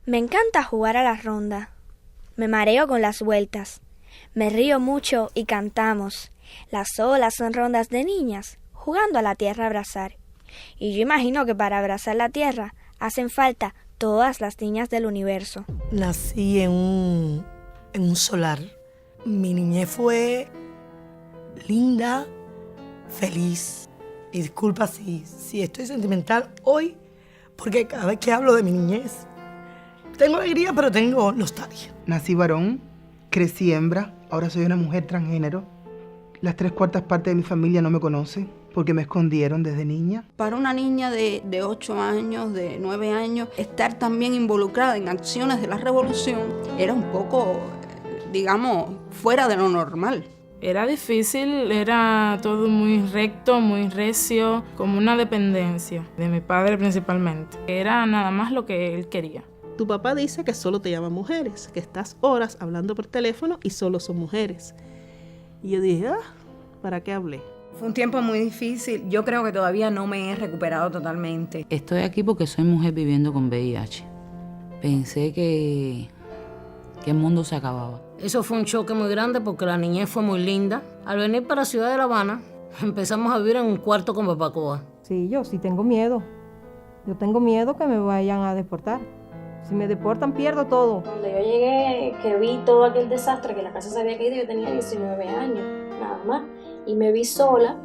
Me encanta jugar a la ronda. Me mareo con las vueltas. Me río mucho y cantamos. Las olas son rondas de niñas, jugando a la tierra a abrazar. Y yo imagino que para abrazar la tierra hacen falta todas las niñas del universo. Nací en un solar. Mi niñez fue linda, feliz. Y disculpa si estoy sentimental hoy, porque cada vez que hablo de mi niñez, tengo alegría, pero tengo nostalgia. Nací varón, crecí hembra, ahora soy una mujer transgénero. Las 3/4 partes de mi familia no me conocen porque me escondieron desde niña. Para una niña de 8 años, de 9 años, estar también involucrada en acciones de la revolución era un poco, digamos, fuera de lo normal. Era difícil, era todo muy recto, muy recio, como una dependencia de mi padre principalmente. Era nada más lo que él quería. Tu papá dice que solo te llaman mujeres, que estás horas hablando por teléfono y solo son mujeres. Y yo dije, ¿para qué hablé? Fue un tiempo muy difícil. Yo creo que todavía no me he recuperado totalmente. Estoy aquí porque soy mujer viviendo con VIH. Pensé que el mundo se acababa. Eso fue un choque muy grande porque la niñez fue muy linda. Al venir para la ciudad de La Habana, empezamos a vivir en un cuarto con barbacoa. Sí, yo sí tengo miedo. Yo tengo miedo que me vayan a deportar. Si me deportan, pierdo todo. Cuando yo llegué, que vi todo aquel desastre, que la casa se había caído, yo tenía 19 años, nada más. Y me vi sola.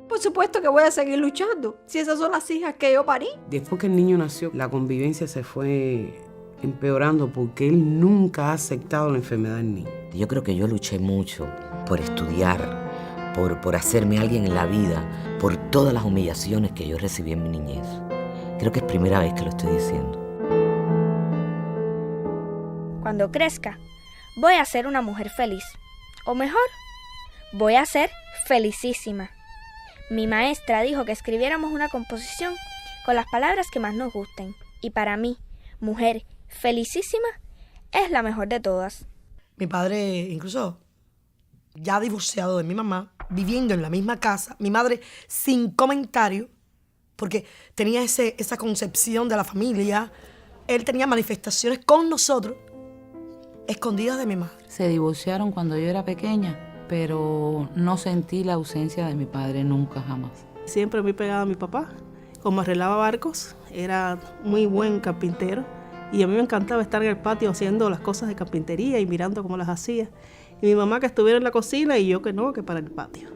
Por supuesto que voy a seguir luchando, si esas son las hijas que yo parí. Después que el niño nació, la convivencia se fue empeorando porque él nunca ha aceptado la enfermedad del niño. Yo creo que yo luché mucho por estudiar, por hacerme alguien en la vida, por todas las humillaciones que yo recibí en mi niñez. Creo que es primera vez que lo estoy diciendo. Cuando crezca, voy a ser una mujer feliz. O mejor, voy a ser felicísima. Mi maestra dijo que escribiéramos una composición con las palabras que más nos gusten. Y para mí, mujer felicísima es la mejor de todas. Mi padre, incluso ya divorciado de mi mamá, viviendo en la misma casa, mi madre sin comentario, porque tenía esa concepción de la familia. Él tenía manifestaciones con nosotros, escondidas de mi madre. Se divorciaron cuando yo era pequeña, pero no sentí la ausencia de mi padre nunca, jamás. Siempre me pegaba a mi papá. Como arreglaba barcos, era muy buen carpintero. Y a mí me encantaba estar en el patio haciendo las cosas de carpintería y mirando cómo las hacía. Y mi mamá que estuviera en la cocina y yo que no, que para el patio.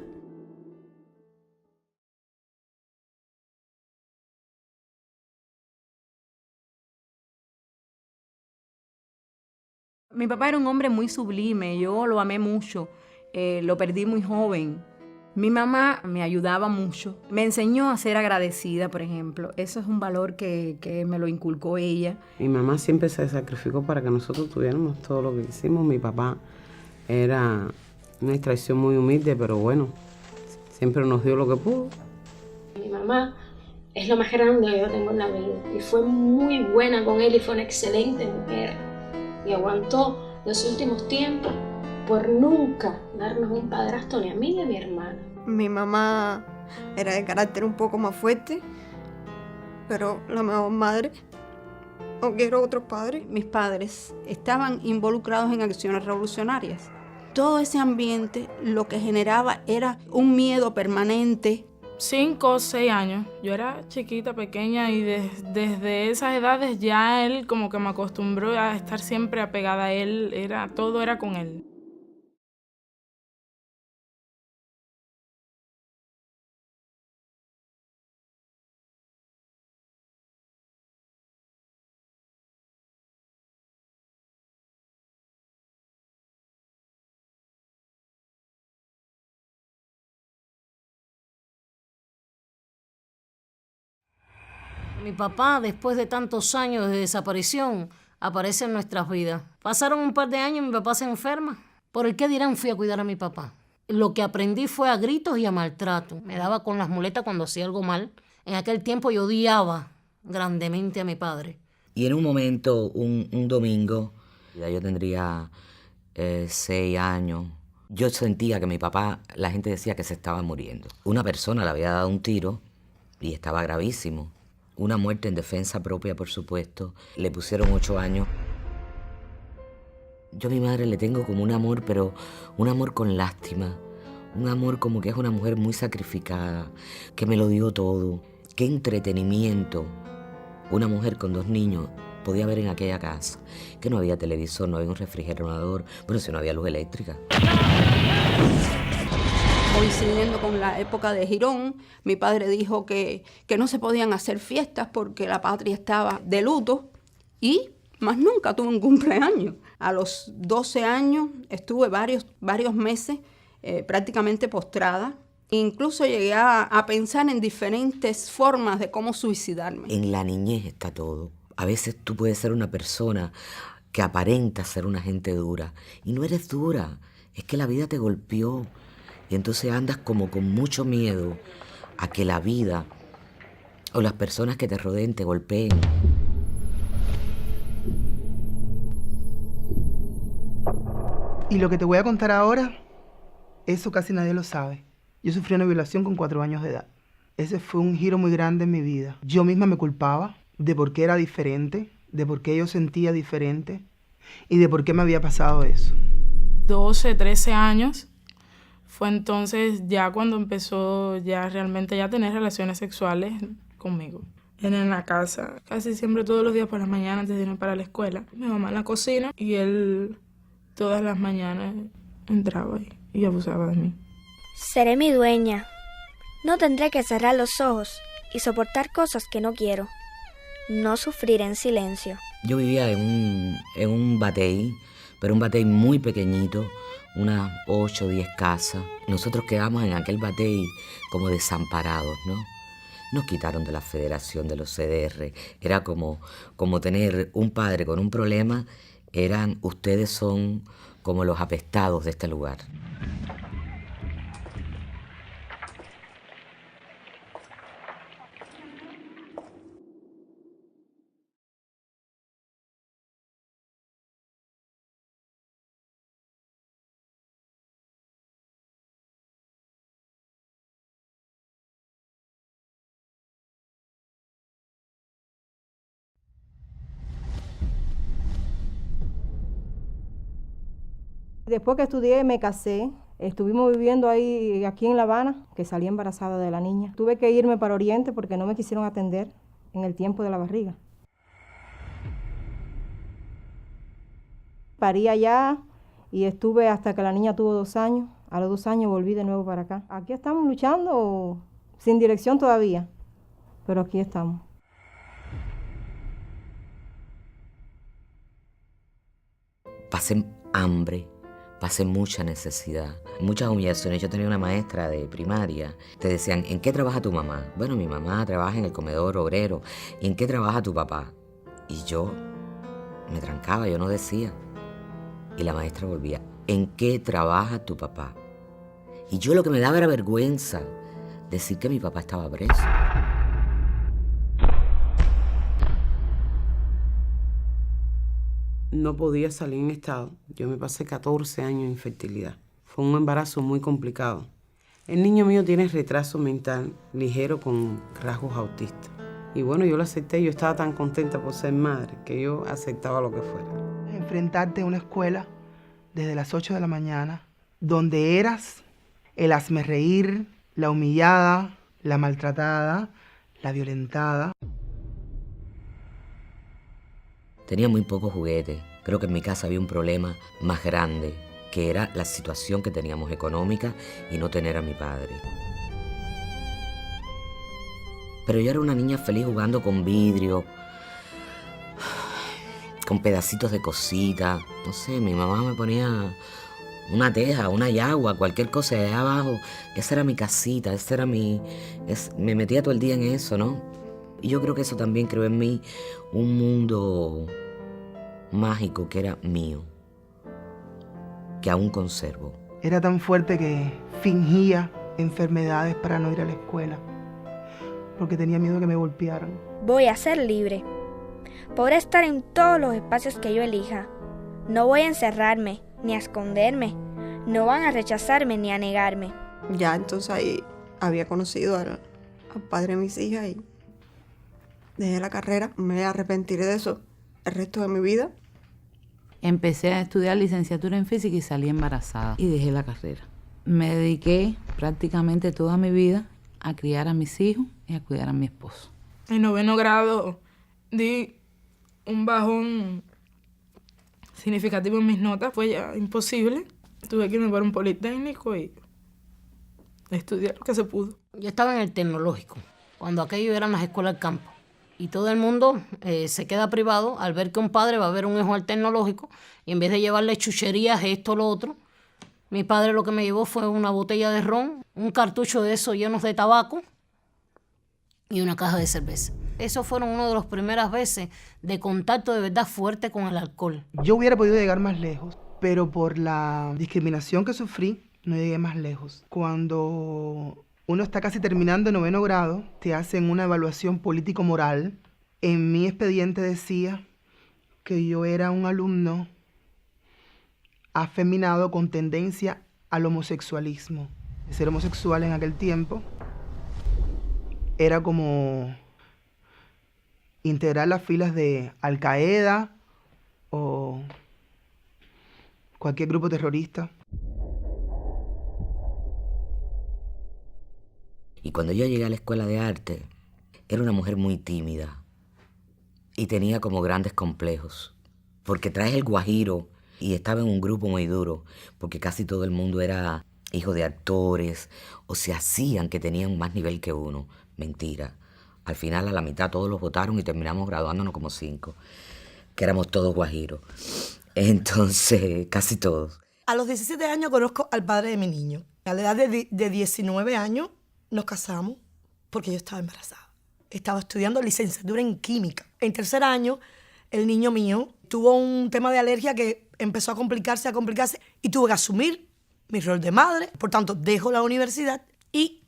Mi papá era un hombre muy sublime, yo lo amé mucho, lo perdí muy joven. Mi mamá me ayudaba mucho, me enseñó a ser agradecida, por ejemplo. Eso es un valor que me lo inculcó ella. Mi mamá siempre se sacrificó para que nosotros tuviéramos todo lo que hicimos. Mi papá era una extracción muy humilde, pero bueno, siempre nos dio lo que pudo. Mi mamá es lo más grande que yo tengo en la vida y fue muy buena con él y fue una excelente mujer y aguantó los últimos tiempos por nunca darnos un padrastro ni a mí ni a mi hermana. Mi mamá era de carácter un poco más fuerte, pero la mejor madre, aunque era otro padre. Mis padres estaban involucrados en acciones revolucionarias. Todo ese ambiente lo que generaba era un miedo permanente. 5 o 6 años. Yo era chiquita, pequeña y desde esas edades ya él como que me acostumbró a estar siempre apegada a él. Todo era con él. Mi papá, después de tantos años de desaparición, aparece en nuestras vidas. Pasaron un par de años y mi papá se enferma. ¿Por el qué dirán fui a cuidar a mi papá? Lo que aprendí fue a gritos y a maltrato. Me daba con las muletas cuando hacía algo mal. En aquel tiempo yo odiaba grandemente a mi padre. Y en un momento, un domingo, ya yo tendría 6 años, Yo sentía que mi papá, la gente decía que se estaba muriendo. Una persona le había dado un tiro y estaba gravísimo. Una muerte en defensa propia, por supuesto. Le pusieron 8 años. Yo a mi madre le tengo como un amor, pero un amor con lástima. Un amor como que es una mujer muy sacrificada, que me lo dio todo. Qué entretenimiento una mujer con 2 niños podía ver en aquella casa. Que no había televisor, no había un refrigerador, bueno, si no había luz eléctrica. Coincidiendo con la época de Girón, mi padre dijo que no se podían hacer fiestas porque la patria estaba de luto y más nunca tuve un cumpleaños. A los 12 años estuve varios meses prácticamente postrada. Incluso llegué a pensar en diferentes formas de cómo suicidarme. En la niñez está todo. A veces tú puedes ser una persona que aparenta ser una gente dura y no eres dura, es que la vida te golpeó y entonces andas como con mucho miedo a que la vida o las personas que te rodeen te golpeen. Y lo que te voy a contar ahora, eso casi nadie lo sabe. Yo sufrí una violación con 4 años de edad. Ese fue un giro muy grande en mi vida. Yo misma me culpaba de por qué era diferente, de por qué yo sentía diferente y de por qué me había pasado eso. 12, 13 años fue entonces ya cuando empezó ya realmente ya a tener relaciones sexuales conmigo. Él en la casa, casi siempre todos los días por las mañanas antes de irme para la escuela. Mi mamá en la cocina y él todas las mañanas entraba y abusaba de mí. Seré mi dueña. No tendré que cerrar los ojos y soportar cosas que no quiero. No sufriré en silencio. Yo vivía en un batey, pero un batey muy pequeñito, unas 8 o 10 casas. Nosotros quedamos en aquel batey como desamparados, ¿no? Nos quitaron de la federación de los CDR. Era como tener un padre con un problema. Ustedes son como los apestados de este lugar. Después que estudié me casé, estuvimos viviendo aquí en La Habana, que salí embarazada de la niña. Tuve que irme para Oriente porque no me quisieron atender en el tiempo de la barriga. Parí allá y estuve hasta que la niña tuvo 2 años. A los 2 años volví de nuevo para acá. Aquí estamos luchando, sin dirección todavía, pero aquí estamos. Pasé hambre, pasé mucha necesidad, muchas humillaciones. Yo tenía una maestra de primaria. Te decían, ¿en qué trabaja tu mamá? Bueno, mi mamá trabaja en el comedor obrero. ¿Y en qué trabaja tu papá? Y yo me trancaba, yo no decía. Y la maestra volvía, ¿en qué trabaja tu papá? Y yo lo que me daba era vergüenza decir que mi papá estaba preso. No podía salir en estado. Yo me pasé 14 años de infertilidad. Fue un embarazo muy complicado. El niño mío tiene retraso mental ligero con rasgos autistas. Y bueno, yo lo acepté. Yo estaba tan contenta por ser madre que yo aceptaba lo que fuera. Enfrentarte a una escuela desde las 8 de la mañana, donde eras el hazmerreír, la humillada, la maltratada, la violentada. Tenía muy pocos juguetes. Creo que en mi casa había un problema más grande, que era la situación que teníamos económica y no tener a mi padre. Pero yo era una niña feliz jugando con vidrio, con pedacitos de cosita. No sé, mi mamá me ponía una teja, una yagua, cualquier cosa de allá abajo. Esa era mi casita, me metía todo el día en eso, ¿no? Y yo creo que eso también creó en mí un mundo mágico que era mío, que aún conservo. Era tan fuerte que fingía enfermedades para no ir a la escuela, porque tenía miedo que me golpearan. Voy a ser libre. Podré estar en todos los espacios que yo elija. No voy a encerrarme, ni a esconderme. no van a rechazarme ni a negarme. Ya entonces ahí había conocido al padre de mis hijas y dejé la carrera. Me arrepentiré de eso el resto de mi vida. Empecé a estudiar licenciatura en física y salí embarazada y dejé la carrera. Me dediqué prácticamente toda mi vida a criar a mis hijos y a cuidar a mi esposo. En 9º grado di un bajón significativo en mis notas, fue ya imposible. Tuve que irme para un politécnico y estudiar lo que se pudo. Yo estaba en el tecnológico, cuando aquello eran las escuelas del campo. Y todo el mundo se queda privado al ver que un padre va a ver un hijo al tecnológico y en vez de llevarle chucherías, esto, lo otro, mi padre lo que me llevó fue una botella de ron, un cartucho de esos llenos de tabaco y una caja de cerveza. Esos fueron una de las primeras veces de contacto de verdad fuerte con el alcohol. Yo hubiera podido llegar más lejos, pero por la discriminación que sufrí, no llegué más lejos. Cuando uno está casi terminando el 9º grado, te hacen una evaluación político-moral. En mi expediente decía que yo era un alumno afeminado con tendencia al homosexualismo. Ser homosexual en aquel tiempo era como integrar las filas de Al Qaeda o cualquier grupo terrorista. Y cuando yo llegué a la escuela de arte, era una mujer muy tímida y tenía como grandes complejos, porque traje el guajiro y estaba en un grupo muy duro, porque casi todo el mundo era hijo de actores o se hacían que tenían más nivel que uno. Mentira. Al final, a la mitad, todos los votaron y terminamos graduándonos como 5, que éramos todos guajiros. Entonces, casi todos. A los 17 años conozco al padre de mi niño. A la edad de 19 años nos casamos porque yo estaba embarazada. Estaba estudiando licenciatura en química. En 3er año, el niño mío tuvo un tema de alergia que empezó a complicarse y tuve que asumir mi rol de madre. Por tanto, dejo la universidad y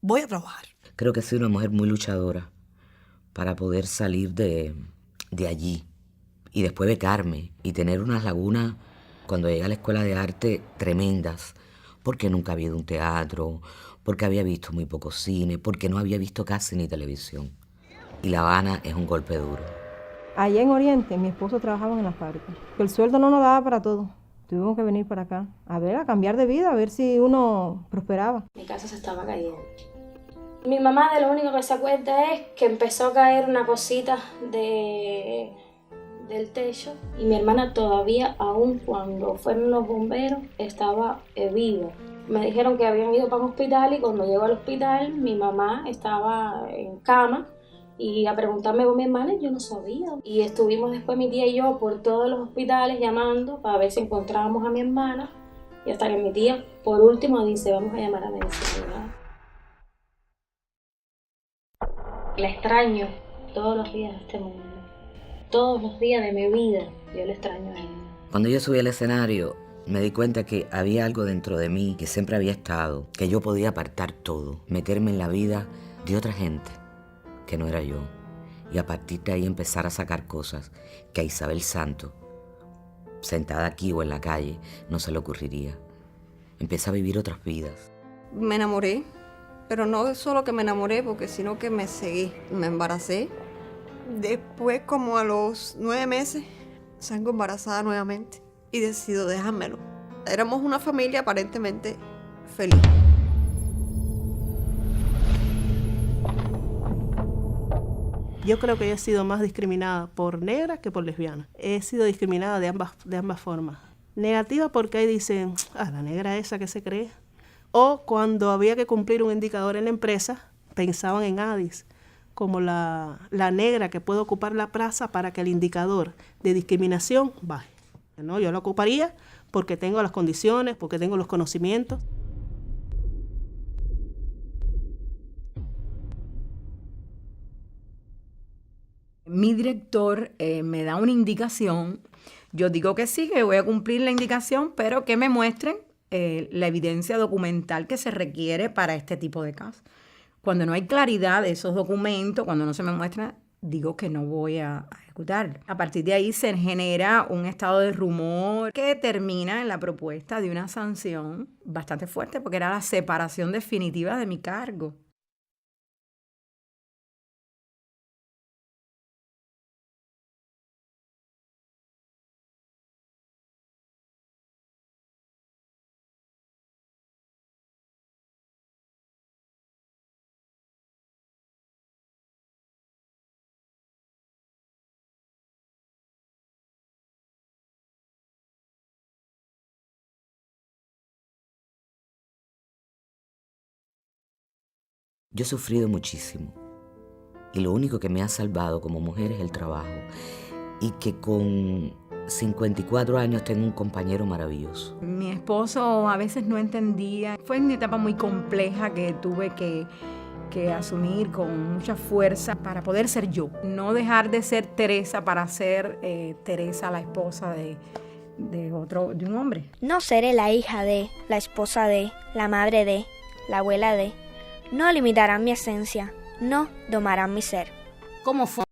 voy a trabajar. Creo que soy una mujer muy luchadora para poder salir de allí y después becarme y tener unas lagunas cuando llegué a la escuela de arte tremendas, porque nunca había ido a un teatro, porque había visto muy poco cine, porque no había visto casi ni televisión. Y La Habana es un golpe duro. Allá en Oriente, mi esposo trabajaba en la fábrica. El sueldo no nos daba para todo. Tuvimos que venir para acá, a cambiar de vida, a ver si uno prosperaba. Mi casa se estaba cayendo. Mi mamá de lo único que se acuerda es que empezó a caer una cosita del techo y mi hermana todavía, aún cuando fueron los bomberos, estaba viva. Me dijeron que habían ido para un hospital y cuando llegó al hospital mi mamá estaba en cama y a preguntarme por mi hermana yo no sabía. Y estuvimos después mi tía y yo por todos los hospitales llamando para ver si encontrábamos a mi hermana y hasta que mi tía por último dice vamos a llamar a medicina. La extraño todos los días de este mundo. Todos los días de mi vida yo la extraño a ella. Cuando yo subí al escenario, me di cuenta que había algo dentro de mí que siempre había estado, que yo podía apartar todo, meterme en la vida de otra gente, que no era yo. Y a partir de ahí empezar a sacar cosas que a Isabel Santos, sentada aquí o en la calle, no se le ocurriría. Empecé a vivir otras vidas. Me enamoré, pero no solo que me enamoré, sino que me seguí. Me embaracé. Después, como a los 9 meses, salgo embarazada nuevamente y decido dejármelo. Éramos una familia aparentemente feliz. Yo creo que yo he sido más discriminada por negra que por lesbiana. He sido discriminada de ambas formas. Negativa porque ahí dicen, la negra esa que se cree. O cuando había que cumplir un indicador en la empresa, pensaban en Adis como la negra que puede ocupar la plaza para que el indicador de discriminación baje. No, yo la ocuparía porque tengo las condiciones, porque tengo los conocimientos. Mi director me da una indicación. Yo digo que sí, que voy a cumplir la indicación, pero que me muestren la evidencia documental que se requiere para este tipo de casos. Cuando no hay claridad de esos documentos, cuando no se me muestra digo que no voy a ejecutar. A partir de ahí se genera un estado de rumor que termina en la propuesta de una sanción bastante fuerte, porque era la separación definitiva de mi cargo. Yo he sufrido muchísimo y lo único que me ha salvado como mujer es el trabajo, y que con 54 años tengo un compañero maravilloso. Mi esposo a veces no entendía. Fue una etapa muy compleja que tuve que asumir con mucha fuerza para poder ser yo. No dejar de ser Teresa para ser Teresa, la esposa de un hombre. No seré la hija de, la esposa de, la madre de, la abuela de. No limitarán mi esencia, no domarán mi ser. ¿Cómo fue?